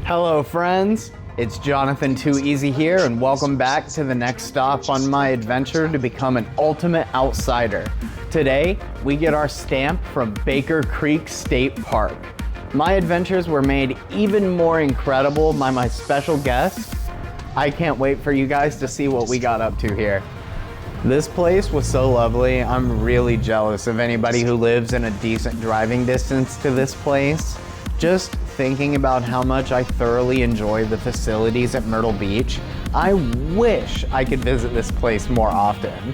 Hello friends, it's Jonathan Too Easy here, and welcome back to the next stop on my adventure to become an ultimate outsider. Today, we get our stamp from Baker Creek State Park. My adventures were made even more incredible by my special guest. I can't wait for you guys to see what we got up to here. This place was so lovely. I'm really jealous of anybody who lives in a decent driving distance to this place. Just thinking about how much I thoroughly enjoy the facilities at Myrtle Beach, I wish I could visit this place more often.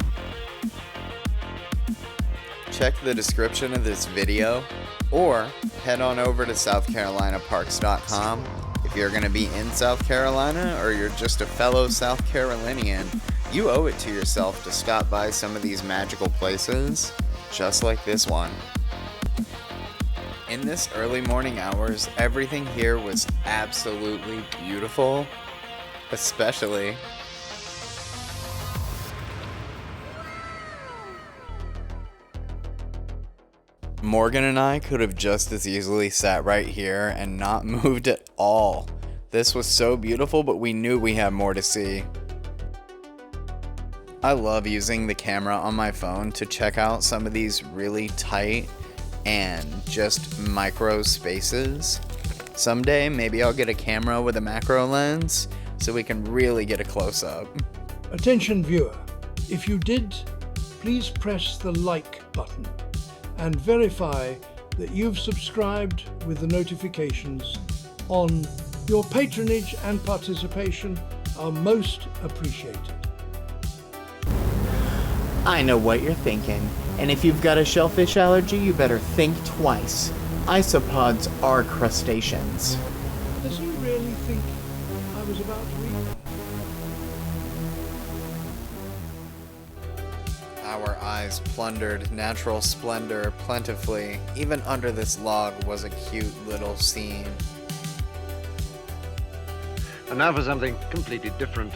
Check the description of this video or head on over to southcarolinaparks.com if you're going to be in South Carolina or you're just a fellow South Carolinian. You owe it to yourself to stop by some of these magical places, just like this one. In this early morning hours, everything here was absolutely beautiful, especially Morgan and I could have just as easily sat right here and not moved at all. This was so beautiful, but we knew we had more to see. I love using the camera on my phone to check out some of these really tight and just micro spaces. Someday, maybe I'll get a camera with a macro lens so we can really get a close-up. Attention viewer, if you did, please press the like button and verify that you've subscribed with the notifications on. Your patronage and participation are most appreciated. I know what you're thinking, and if you've got a shellfish allergy, you better think twice. Isopods are crustaceans. Does he really think I was about to read? Our eyes plundered natural splendor plentifully. Even under this log was a cute little scene. And now for something completely different.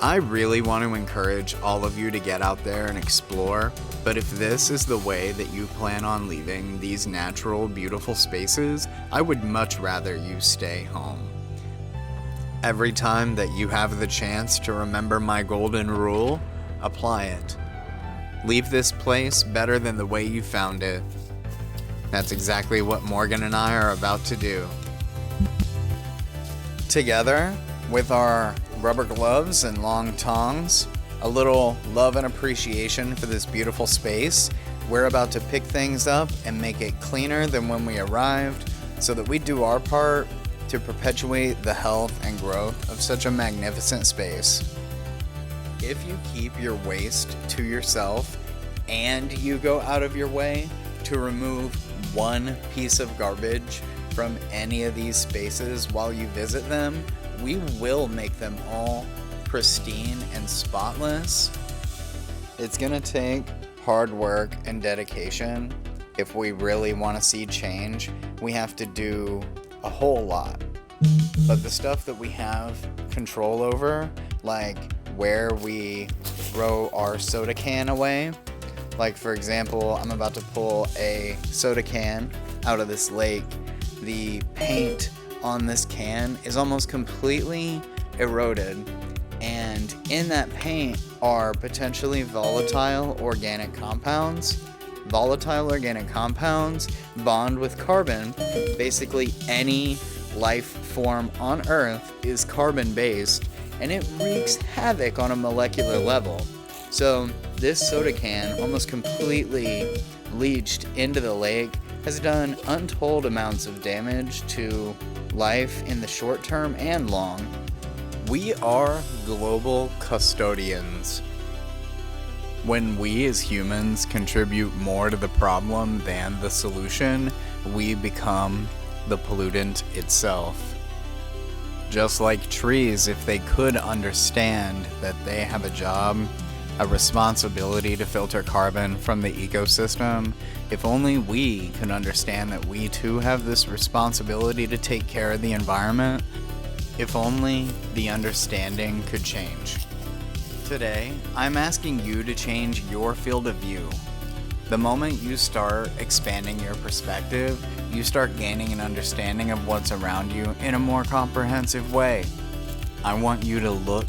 I really want to encourage all of you to get out there and explore, but if this is the way that you plan on leaving these natural, beautiful spaces, I would much rather you stay home. Every time that you have the chance to remember my golden rule, apply it. Leave this place better than the way you found it. That's exactly what Morgan and I are about to do. Together, with our rubber gloves and long tongs, a little love and appreciation for this beautiful space, we're about to pick things up and make it cleaner than when we arrived so that we do our part to perpetuate the health and growth of such a magnificent space. If you keep your waste to yourself and you go out of your way to remove one piece of garbage from any of these spaces while you visit them, we will make them all pristine and spotless. It's gonna take hard work and dedication. If we really want to see change, we have to do a whole lot. But the stuff that we have control over, like where we throw our soda can away, like for example, I'm about to pull a soda can out of this lake. The paint on this can is almost completely eroded, and in that paint are potentially volatile organic compounds. Volatile organic compounds bond with carbon. Basically any life form on Earth is carbon based, and it wreaks havoc on a molecular level. So this soda can, almost completely leached into the lake, has done untold amounts of damage to life in the short term and long. We are global custodians. When we as humans contribute more to the problem than the solution, we become the pollutant itself. Just like trees, if they could understand that they have a job, a responsibility to filter carbon from the ecosystem, if only we could understand that we too have this responsibility to take care of the environment, if only the understanding could change. Today, I'm asking you to change your field of view. The moment you start expanding your perspective, you start gaining an understanding of what's around you in a more comprehensive way. I want you to look,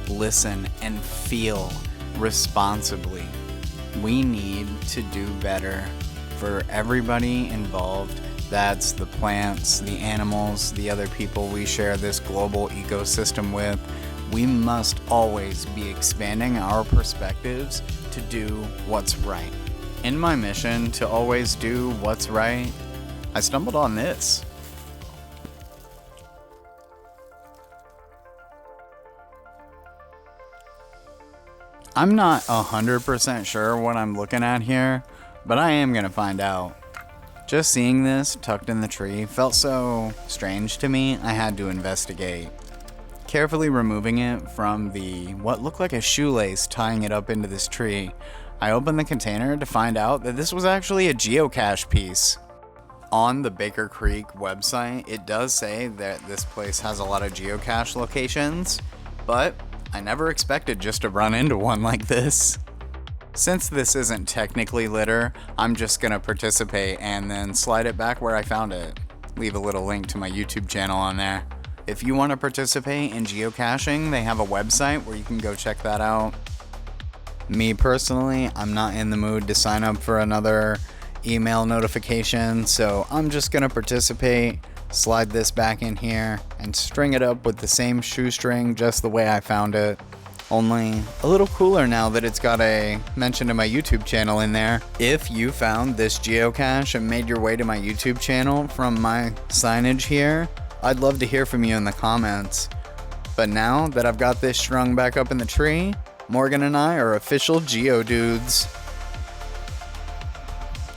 listen, and feel responsibly. We need to do better for everybody involved. That's the plants, the animals, the other people we share this global ecosystem with. We must always be expanding our perspectives to do what's right. In my mission to always do what's right, I stumbled on this. I'm not 100% sure what I'm looking at here, but I am gonna find out. Just seeing this tucked in the tree felt so strange to me, I had to investigate. Carefully removing it from what looked like a shoelace tying it up into this tree, I opened the container to find out that this was actually a geocache piece. On the Baker Creek website, it does say that this place has a lot of geocache locations, but I never expected just to run into one like this. Since this isn't technically litter, I'm just gonna participate and then slide it back where I found it. Leave a little link to my YouTube channel on there. If you want to participate in geocaching, they have a website where you can go check that out. Me personally, I'm not in the mood to sign up for another email notification, so I'm just gonna participate, slide this back in here, and string it up with the same shoestring just the way I found it. Only a little cooler now that it's got a mention to my YouTube channel in there. If you found this geocache and made your way to my YouTube channel from my signage here, I'd love to hear from you in the comments. But now that I've got this strung back up in the tree, Morgan and I are official Geodudes.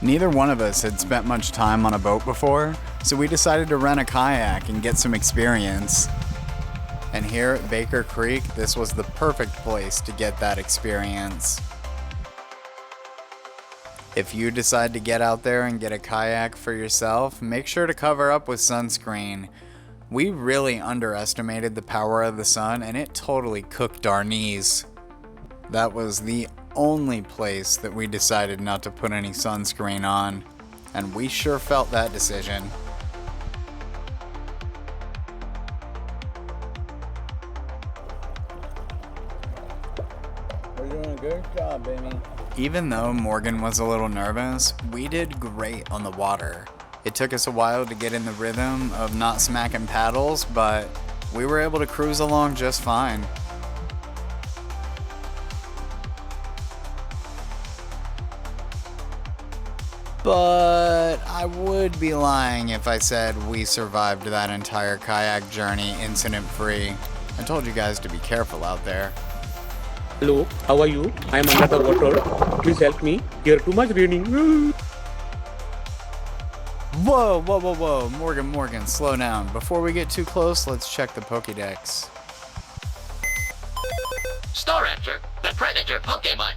Neither one of us had spent much time on a boat before, so we decided to rent a kayak and get some experience. And here at Baker Creek, this was the perfect place to get that experience. If you decide to get out there and get a kayak for yourself, make sure to cover up with sunscreen. We really underestimated the power of the sun, and it totally cooked our knees. That was the only place that we decided not to put any sunscreen on, and we sure felt that decision. We're doing a good job, baby. Even though Morgan was a little nervous, we did great on the water. It took us a while to get in the rhythm of not smacking paddles, but we were able to cruise along just fine. But I would be lying if I said we survived that entire kayak journey incident-free. I told you guys to be careful out there. Hello, how are you? I am under the water. Please help me. Here too much raining. Whoa, whoa, whoa, whoa. Morgan, slow down. Before we get too close, let's check the Pokédex. Staraptor, the predator Pokemon.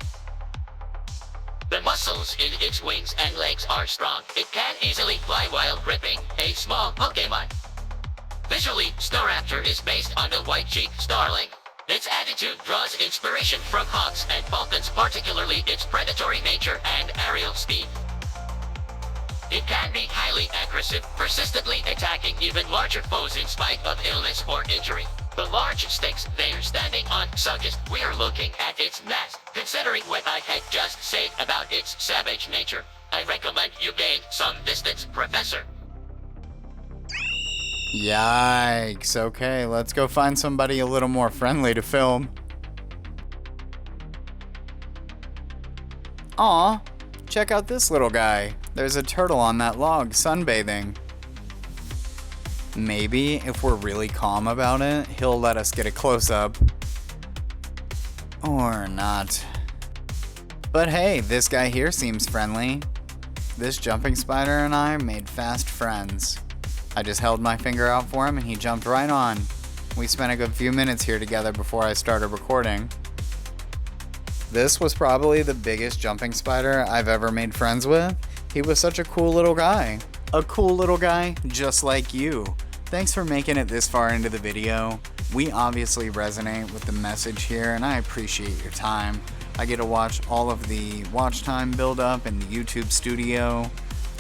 The muscles in its wings and legs are strong. It can easily fly while gripping a small Pokemon. Visually, Staraptor is based on the white-cheeked starling. Its attitude draws inspiration from hawks and falcons, particularly its predatory nature and aerial speed. It can be highly aggressive, persistently attacking even larger foes in spite of illness or injury. The large stakes they're standing on suggest we're looking at its nest. Considering what I had just said about its savage nature, I recommend you gain some distance, Professor. Yikes. Okay, let's go find somebody a little more friendly to film. Aw, check out this little guy. There's a turtle on that log sunbathing. Maybe if we're really calm about it, he'll let us get a close-up. Or not. But hey, this guy here seems friendly. This jumping spider and I made fast friends. I just held my finger out for him and he jumped right on. We spent a good few minutes here together before I started recording. This was probably the biggest jumping spider I've ever made friends with. He was such a cool little guy. A cool little guy just like you. Thanks for making it this far into the video. We obviously resonate with the message here and I appreciate your time. I get to watch all of the watch time build up in the YouTube studio.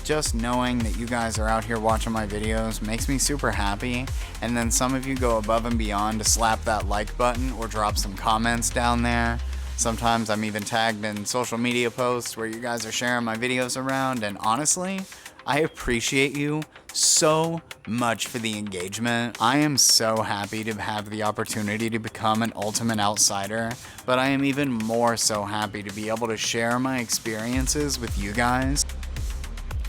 just knowing that you guys are out here watching my videos makes me super happy. And then some of you go above and beyond to slap that like button or drop some comments down there. Sometimes I'm even tagged in social media posts where you guys are sharing my videos around, and honestly, I appreciate you so much for the engagement. I am so happy to have the opportunity to become an Ultimate Outsider, but I am even more so happy to be able to share my experiences with you guys.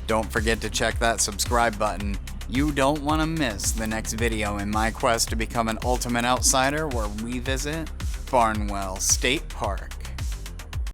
Don't forget to check that subscribe button. You don't want to miss the next video in my quest to become an Ultimate Outsider, where we visit Barnwell State Park.